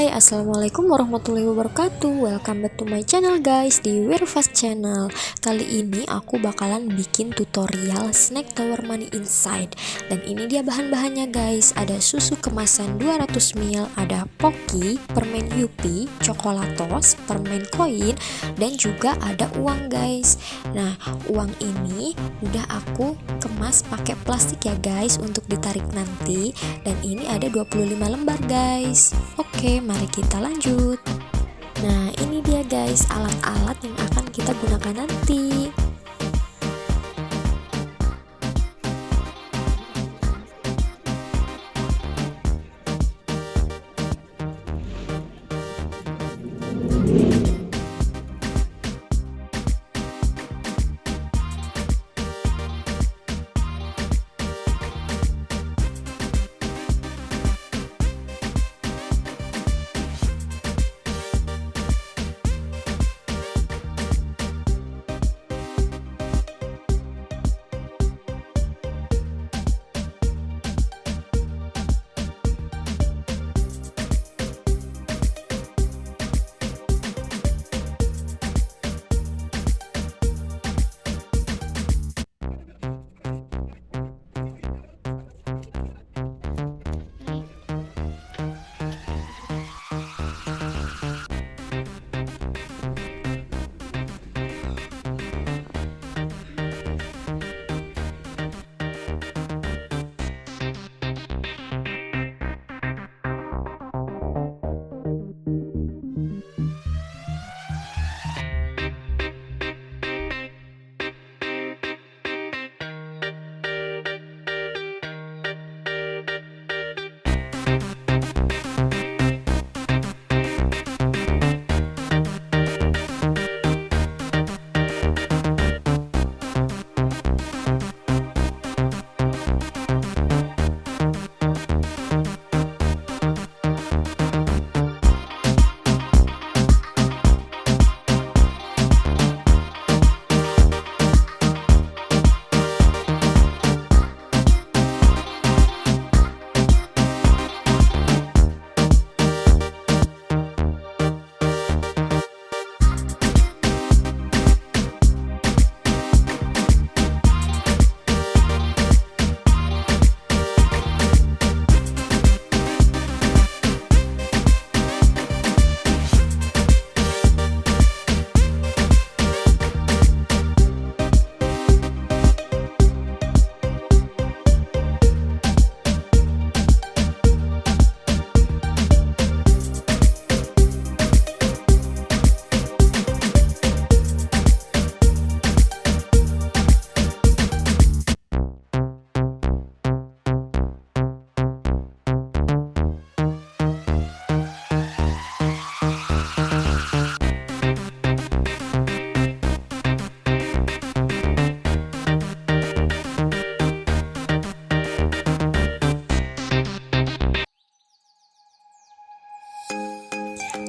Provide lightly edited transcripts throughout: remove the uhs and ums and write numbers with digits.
Hai, Assalamualaikum warahmatullahi wabarakatuh. Welcome back to my channel guys, di Warrahmatullahi channel. Kali ini aku bakalan bikin tutorial snack tower money inside. Dan ini dia bahan-bahannya guys. Ada susu kemasan 200 ml, ada poki, permen yupi, coklatos, permen koin, dan juga ada uang guys. Nah, uang ini udah aku kemas pakai plastik ya guys untuk ditarik nanti. Dan ini ada 25 lembar guys. Oke, mari kita lanjut. Nah, ini dia guys alat-alat yang akan kita gunakan nanti.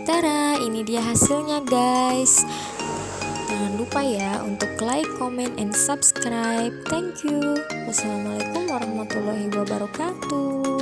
Tara, ini dia hasilnya guys. Jangan lupa ya untuk like, comment, and subscribe. Thank you. Wassalamualaikum warahmatullahi wabarakatuh.